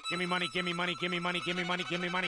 Give me money, give me money, give me money, give me money, give me money.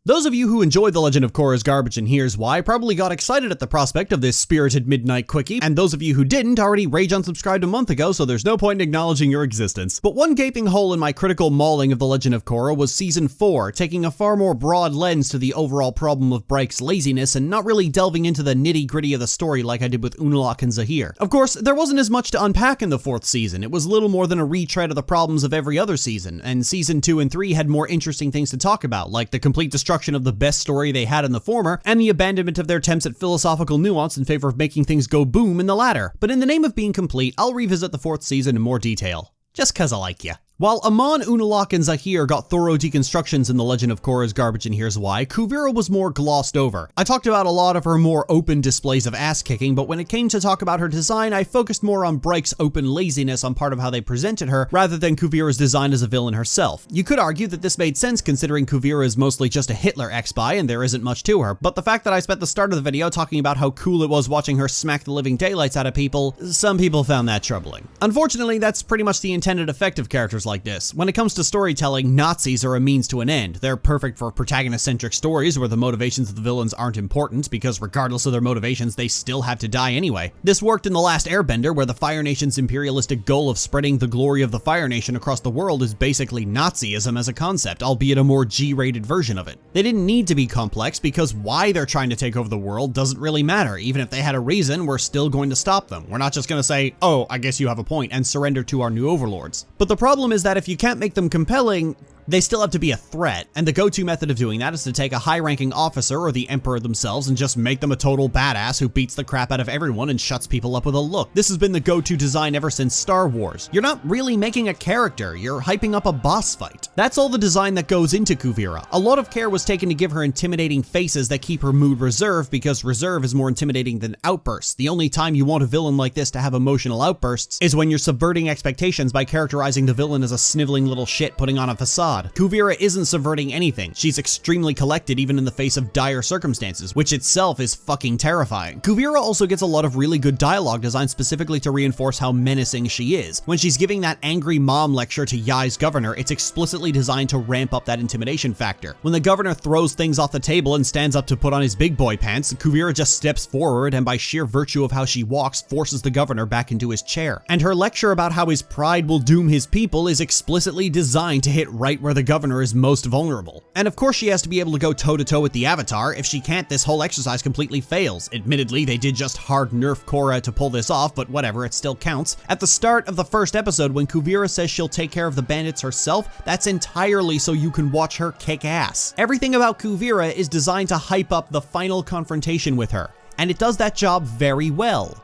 Those of you who enjoyed The Legend of Korra's Garbage and Here's Why probably got excited at the prospect of this spirited midnight quickie, and those of you who didn't already rage unsubscribed a month ago, so there's no point in acknowledging your existence. But one gaping hole in my critical mauling of The Legend of Korra was Season 4, taking a far more broad lens to the overall problem of Bryke's laziness and not really delving into the nitty-gritty of the story like I did with Unalaq and Zahir. Of course, there wasn't as much to unpack in the 4th season. It was little more than a retread of the problems of every other season, and Season 2 and 3 had more interesting things to talk about, like the complete destruction of the best story they had in the former, and the abandonment of their attempts at philosophical nuance in favor of making things go boom in the latter. But in the name of being complete, I'll revisit the 4th season in more detail. Just cause I like ya. While Amon, Unalaq, and Zahir got thorough deconstructions in The Legend of Korra's Garbage and Here's Why, Kuvira was more glossed over. I talked about a lot of her more open displays of ass-kicking, but when it came to talk about her design, I focused more on Bryke's open laziness on part of how they presented her, rather than Kuvira's design as a villain herself. You could argue that this made sense considering Kuvira is mostly just a Hitler ex-spy and there isn't much to her, but the fact that I spent the start of the video talking about how cool it was watching her smack the living daylights out of people, some people found that troubling. Unfortunately, that's pretty much the intended effect of characters like this. When it comes to storytelling, Nazis are a means to an end. They're perfect for protagonist-centric stories where the motivations of the villains aren't important, because regardless of their motivations, they still have to die anyway. This worked in The Last Airbender, where the Fire Nation's imperialistic goal of spreading the glory of the Fire Nation across the world is basically Nazism as a concept, albeit a more G-rated version of it. They didn't need to be complex, because why they're trying to take over the world doesn't really matter. Even if they had a reason, we're still going to stop them. We're not just going to say, oh, I guess you have a point, and surrender to our new overlords. But the problem is that if you can't make them compelling, they still have to be a threat, and the go-to method of doing that is to take a high-ranking officer or the emperor themselves and just make them a total badass who beats the crap out of everyone and shuts people up with a look. This has been the go-to design ever since Star Wars. You're not really making a character, you're hyping up a boss fight. That's all the design that goes into Kuvira. A lot of care was taken to give her intimidating faces that keep her mood reserved, because reserve is more intimidating than outbursts. The only time you want a villain like this to have emotional outbursts is when you're subverting expectations by characterizing the villain as a sniveling little shit putting on a facade. Kuvira isn't subverting anything. She's extremely collected even in the face of dire circumstances, which itself is fucking terrifying. Kuvira also gets a lot of really good dialogue design specifically to reinforce how menacing she is. When she's giving that angry mom lecture to Yai's governor, it's explicitly designed to ramp up that intimidation factor. When the governor throws things off the table and stands up to put on his big boy pants, Kuvira just steps forward and by sheer virtue of how she walks, forces the governor back into his chair. And her lecture about how his pride will doom his people is explicitly designed to hit right where the governor is most vulnerable. And of course she has to be able to go toe-to-toe with the Avatar. If she can't, this whole exercise completely fails. Admittedly, they did just hard nerf Korra to pull this off, but whatever, it still counts. At the start of the first episode, when Kuvira says she'll take care of the bandits herself, that's entirely so you can watch her kick ass. Everything about Kuvira is designed to hype up the final confrontation with her, and it does that job very well.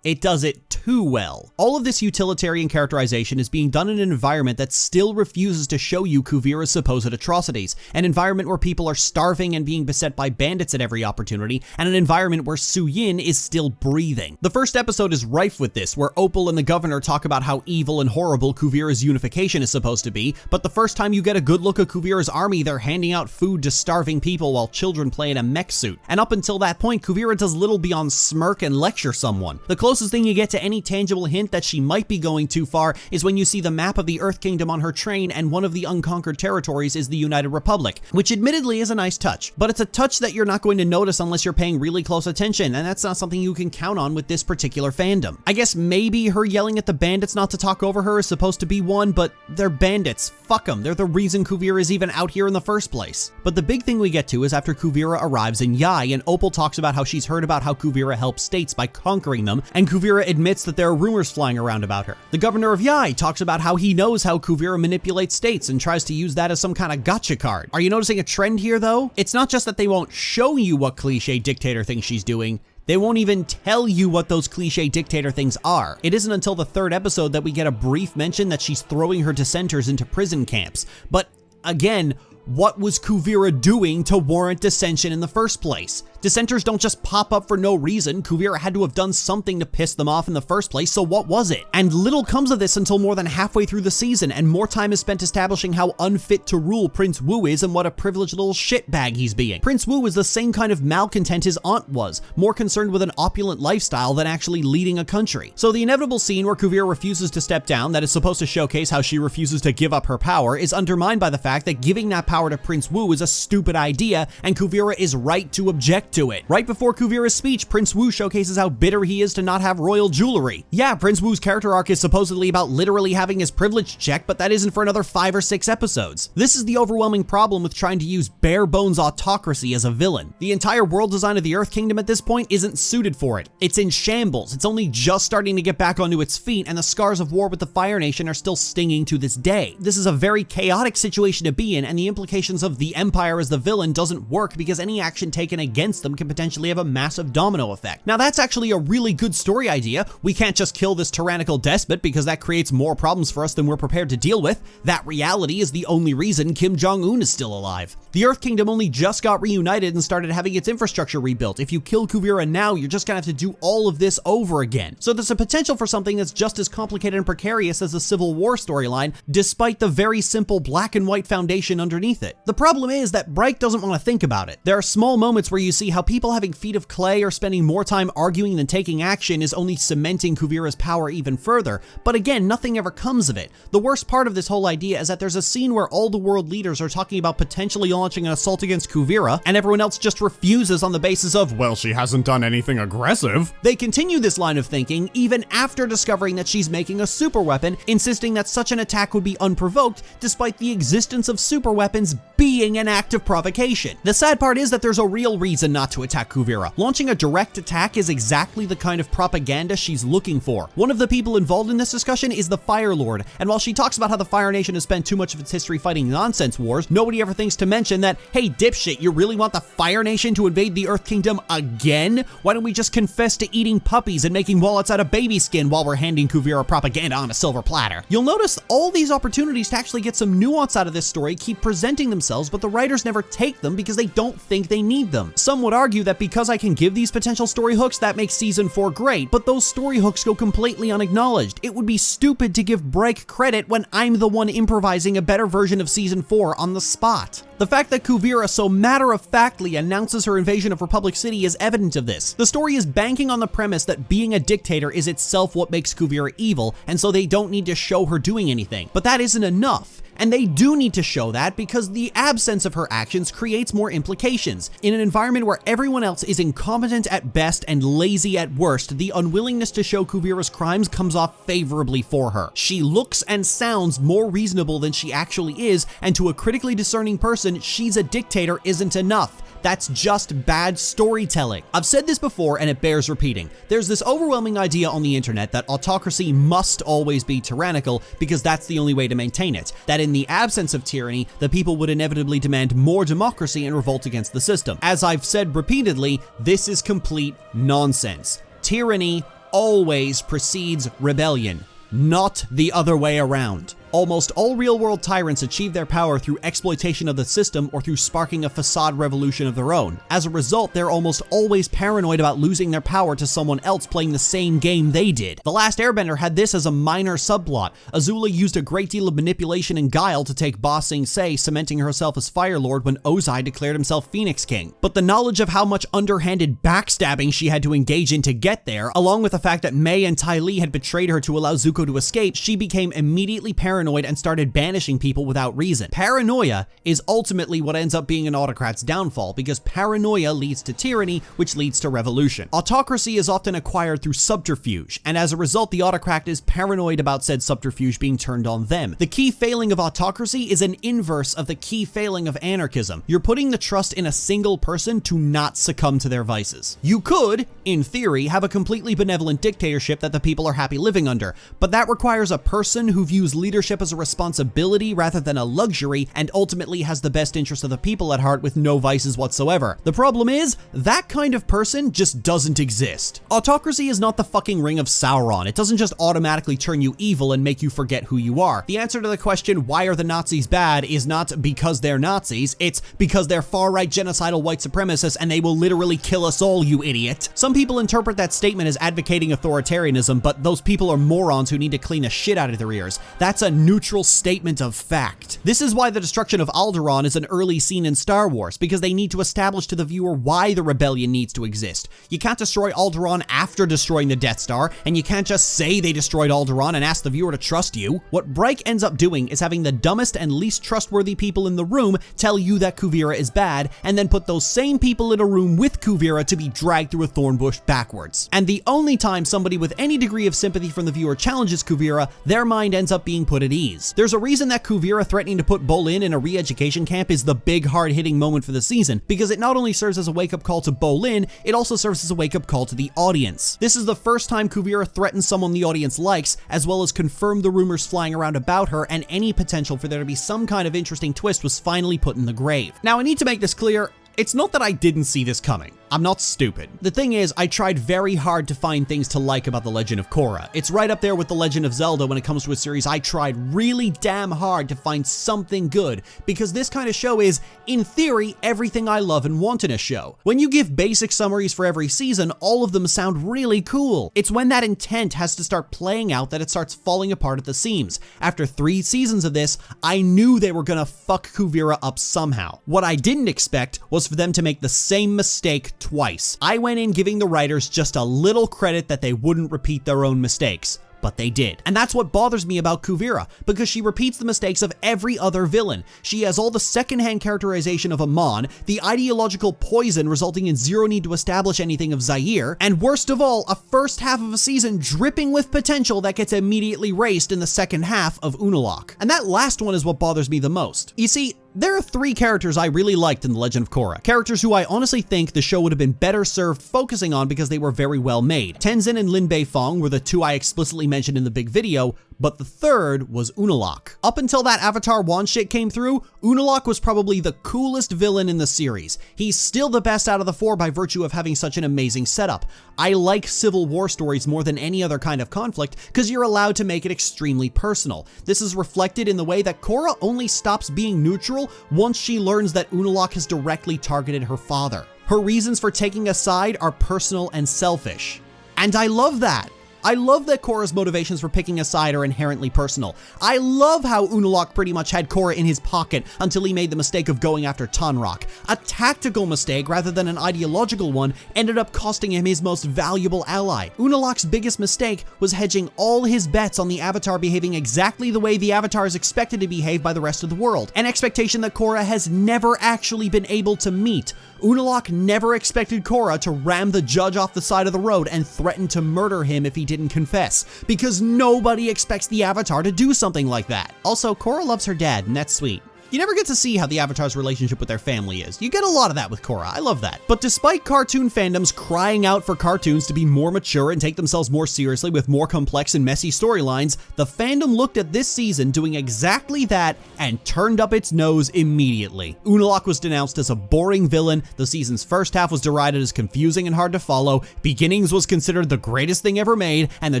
It does it too well. All of this utilitarian characterization is being done in an environment that still refuses to show you Kuvira's supposed atrocities, an environment where people are starving and being beset by bandits at every opportunity, and an environment where Su Yin is still breathing. The first episode is rife with this, where Opal and the governor talk about how evil and horrible Kuvira's unification is supposed to be, but the first time you get a good look at Kuvira's army, they're handing out food to starving people while children play in a mech suit. And up until that point, Kuvira does little beyond smirk and lecture someone. The closest thing you get to any tangible hint that she might be going too far is when you see the map of the Earth Kingdom on her train and one of the unconquered territories is the United Republic, which admittedly is a nice touch, but it's a touch that you're not going to notice unless you're paying really close attention, and that's not something you can count on with this particular fandom. I guess maybe her yelling at the bandits not to talk over her is supposed to be one, but they're bandits. Fuck them. They're the reason Kuvira is even out here in the first place. But the big thing we get to is after Kuvira arrives in Yai, and Opal talks about how she's heard about how Kuvira helps states by conquering them, and Kuvira admits that there are rumors flying around about her. The governor of Yai talks about how he knows how Kuvira manipulates states and tries to use that as some kind of gotcha card. Are you noticing a trend here though? It's not just that they won't show you what cliche dictator things she's doing, they won't even tell you what those cliche dictator things are. It isn't until the third episode that we get a brief mention that she's throwing her dissenters into prison camps. But again, What was Kuvira doing to warrant dissension in the first place? Dissenters don't just pop up for no reason. Kuvira had to have done something to piss them off in the first place, so what was it? And little comes of this until more than halfway through the season, and more time is spent establishing how unfit to rule Prince Wu is and what a privileged little shitbag he's being. Prince Wu is the same kind of malcontent his aunt was, more concerned with an opulent lifestyle than actually leading a country. So the inevitable scene where Kuvira refuses to step down, that is supposed to showcase how she refuses to give up her power, is undermined by the fact that giving that power to Prince Wu is a stupid idea, and Kuvira is right to object to it. Right before Kuvira's speech, Prince Wu showcases how bitter he is to not have royal jewelry. Yeah, Prince Wu's character arc is supposedly about literally having his privilege checked, but that isn't for another 5 or 6 episodes. This is the overwhelming problem with trying to use bare-bones autocracy as a villain. The entire world design of the Earth Kingdom at this point isn't suited for it. It's in shambles, it's only just starting to get back onto its feet, and the scars of war with the Fire Nation are still stinging to this day. This is a very chaotic situation to be in, and the implications of the Empire as the villain doesn't work because any action taken against them can potentially have a massive domino effect. Now that's actually a really good story idea. We can't just kill this tyrannical despot because that creates more problems for us than we're prepared to deal with. That reality is the only reason Kim Jong-un is still alive. The Earth Kingdom only just got reunited and started having its infrastructure rebuilt. If you kill Kuvira now, you're just gonna have to do all of this over again. So there's a potential for something that's just as complicated and precarious as the Civil War storyline, despite the very simple black and white foundation underneath it. The problem is that Bright doesn't want to think about it. There are small moments where you see how people having feet of clay or spending more time arguing than taking action is only cementing Kuvira's power even further, but again, nothing ever comes of it. The worst part of this whole idea is that there's a scene where all the world leaders are talking about potentially launching an assault against Kuvira, and everyone else just refuses on the basis of, well, she hasn't done anything aggressive. They continue this line of thinking even after discovering that she's making a super weapon, insisting that such an attack would be unprovoked, despite the existence of super weapons being an act of provocation. The sad part is that there's a real reason not to attack Kuvira. Launching a direct attack is exactly the kind of propaganda she's looking for. One of the people involved in this discussion is the Fire Lord, and while she talks about how the Fire Nation has spent too much of its history fighting nonsense wars, nobody ever thinks to mention that, hey dipshit, you really want the Fire Nation to invade the Earth Kingdom again? Why don't we just confess to eating puppies and making wallets out of baby skin while we're handing Kuvira propaganda on a silver platter? You'll notice all these opportunities to actually get some nuance out of this story keep presenting themselves, but the writers never take them because they don't think they need them. Some would argue that because I can give these potential story hooks, that makes season 4 great, but those story hooks go completely unacknowledged. It would be stupid to give Break credit when I'm the one improvising a better version of season 4 on the spot. The fact that Kuvira so matter-of-factly announces her invasion of Republic City is evident of this. The story is banking on the premise that being a dictator is itself what makes Kuvira evil, and so they don't need to show her doing anything. But that isn't enough. And they do need to show that because the absence of her actions creates more implications. In an environment where everyone else is incompetent at best and lazy at worst, the unwillingness to show Kuvira's crimes comes off favorably for her. She looks and sounds more reasonable than she actually is, and to a critically discerning person, she's a dictator isn't enough. That's just bad storytelling. I've said this before and it bears repeating. There's this overwhelming idea on the internet that autocracy must always be tyrannical because that's the only way to maintain it. That in the absence of tyranny, the people would inevitably demand more democracy and revolt against the system. As I've said repeatedly, this is complete nonsense. Tyranny always precedes rebellion, not the other way around. Almost all real-world tyrants achieve their power through exploitation of the system or through sparking a facade revolution of their own. As a result, they're almost always paranoid about losing their power to someone else playing the same game they did. The Last Airbender had this as a minor subplot. Azula used a great deal of manipulation and guile to take Ba Sing Se, cementing herself as Fire Lord when Ozai declared himself Phoenix King. But the knowledge of how much underhanded backstabbing she had to engage in to get there, along with the fact that Mei and Ty Lee had betrayed her to allow Zuko to escape, she became immediately paranoid and started banishing people without reason. Paranoia is ultimately what ends up being an autocrat's downfall, because paranoia leads to tyranny, which leads to revolution. Autocracy is often acquired through subterfuge, and as a result, the autocrat is paranoid about said subterfuge being turned on them. The key failing of autocracy is an inverse of the key failing of anarchism. You're putting the trust in a single person to not succumb to their vices. You could, in theory, have a completely benevolent dictatorship that the people are happy living under, but that requires a person who views leadership leadership as a responsibility rather than a luxury, and ultimately has the best interest of the people at heart with no vices whatsoever. The problem is, that kind of person just doesn't exist. Autocracy is not the fucking ring of Sauron. It doesn't just automatically turn you evil and make you forget who you are. The answer to the question, why are the Nazis bad, is not because they're Nazis, it's because they're far-right genocidal white supremacists and they will literally kill us all, you idiot. Some people interpret that statement as advocating authoritarianism, but those people are morons who need to clean the shit out of their ears. That's a neutral statement of fact. This is why the destruction of Alderaan is an early scene in Star Wars, because they need to establish to the viewer why the rebellion needs to exist. You can't destroy Alderaan after destroying the Death Star, and you can't just say they destroyed Alderaan and ask the viewer to trust you. What Bryke ends up doing is having the dumbest and least trustworthy people in the room tell you that Kuvira is bad, and then put those same people in a room with Kuvira to be dragged through a thorn bush backwards. And the only time somebody with any degree of sympathy from the viewer challenges Kuvira, their mind ends up being put at ease. There's a reason that Kuvira threatening to put Bolin in a re-education camp is the big hard-hitting moment for the season, because it not only serves as a wake-up call to Bolin, it also serves as a wake-up call to the audience. This is the first time Kuvira threatens someone the audience likes, as well as confirmed the rumors flying around about her, and any potential for there to be some kind of interesting twist was finally put in the grave. Now, I need to make this clear. It's not that I didn't see this coming. I'm not stupid. The thing is, I tried very hard to find things to like about The Legend of Korra. It's right up there with The Legend of Zelda when it comes to a series I tried really damn hard to find something good, because this kind of show is, in theory, everything I love and want in a show. When you give basic summaries for every season, all of them sound really cool. It's when that intent has to start playing out that it starts falling apart at the seams. After 3 seasons of this, I knew they were gonna fuck Kuvira up somehow. What I didn't expect was for them to make the same mistake twice. I went in giving the writers just a little credit that they wouldn't repeat their own mistakes. But they did. And that's what bothers me about Kuvira, because she repeats the mistakes of every other villain. She has all the secondhand characterization of Amon, the ideological poison resulting in zero need to establish anything of Zaire, and worst of all, a first half of a season dripping with potential that gets immediately erased in the second half of Unalaq. And that last one is what bothers me the most. You see, there are 3 characters I really liked in The Legend of Korra. Characters who I honestly think the show would have been better served focusing on because they were very well made. Tenzin and Lin Beifong were the 2 I explicitly mentioned in the big video, but the third was Unalaq. Up until that Avatar 1 shit came through, Unalaq was probably the coolest villain in the series. He's still the best out of the 4 by virtue of having such an amazing setup. I like Civil War stories more than any other kind of conflict because you're allowed to make it extremely personal. This is reflected in the way that Korra only stops being neutral once she learns that Unalaq has directly targeted her father. Her reasons for taking a side are personal and selfish. And I love that. I love that Korra's motivations for picking a side are inherently personal. I love how Unalaq pretty much had Korra in his pocket until he made the mistake of going after Tonraq. A tactical mistake rather than an ideological one ended up costing him his most valuable ally. Unalaq's biggest mistake was hedging all his bets on the Avatar behaving exactly the way the Avatar is expected to behave by the rest of the world, an expectation that Korra has never actually been able to meet. Unalaq never expected Korra to ram the judge off the side of the road and threaten to murder him if he didn't confess, because nobody expects the Avatar to do something like that. Also, Korra loves her dad, and that's sweet. You never get to see how the Avatar's relationship with their family is. You get a lot of that with Korra. I love that. But despite cartoon fandoms crying out for cartoons to be more mature and take themselves more seriously with more complex and messy storylines, the fandom looked at this season doing exactly that and turned up its nose immediately. Unalaq was denounced as a boring villain, the season's first half was derided as confusing and hard to follow, Beginnings was considered the greatest thing ever made, and the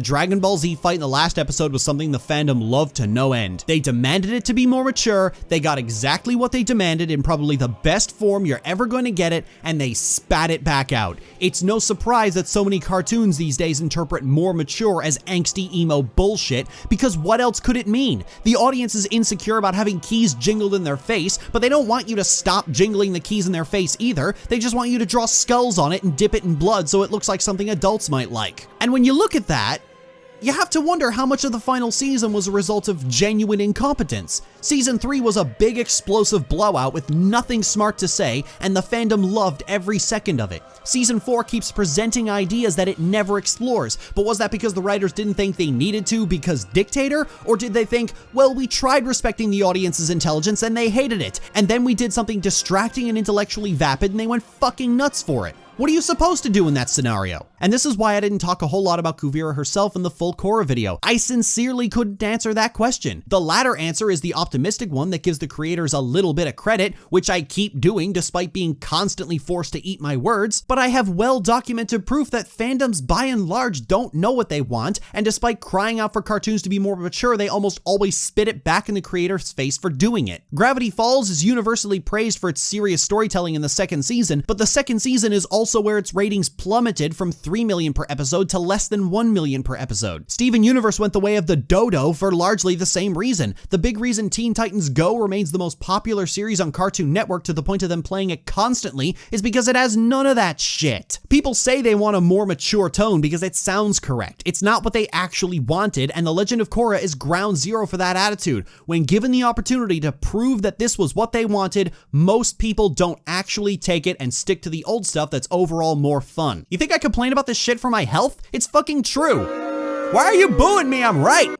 Dragon Ball Z fight in the last episode was something the fandom loved to no end. They demanded it to be more mature, they got exactly what they demanded in probably the best form you're ever going to get it, and they spat it back out. It's no surprise that so many cartoons these days interpret more mature as angsty emo bullshit, because what else could it mean? The audience is insecure about having keys jingled in their face, but they don't want you to stop jingling the keys in their face either. They just want you to draw skulls on it and dip it in blood so it looks like something adults might like. And when you look at that, you have to wonder how much of the final season was a result of genuine incompetence. Season 3 was a big explosive blowout with nothing smart to say, and the fandom loved every second of it. Season 4 keeps presenting ideas that it never explores, but was that because the writers didn't think they needed to because dictator? Or did they think, well, we tried respecting the audience's intelligence and they hated it, and then we did something distracting and intellectually vapid and they went fucking nuts for it? What are you supposed to do in that scenario? And this is why I didn't talk a whole lot about Kuvira herself in the full Korra video. I sincerely couldn't answer that question. The latter answer is the optimistic one that gives the creators a little bit of credit, which I keep doing despite being constantly forced to eat my words, but I have well-documented proof that fandoms by and large don't know what they want, and despite crying out for cartoons to be more mature, they almost always spit it back in the creator's face for doing it. Gravity Falls is universally praised for its serious storytelling in the second season, but the second season is also where its ratings plummeted from 3 million per episode to less than 1 million per episode. Steven Universe went the way of the dodo for largely the same reason. The big reason Teen Titans Go remains the most popular series on Cartoon Network to the point of them playing it constantly is because it has none of that shit. People say they want a more mature tone because it sounds correct. It's not what they actually wanted, and The Legend of Korra is ground zero for that attitude. When given the opportunity to prove that this was what they wanted, most people don't actually take it and stick to the old stuff that's overall more fun. You think I complain about this shit for my health? It's fucking true. Why are you booing me? I'm right.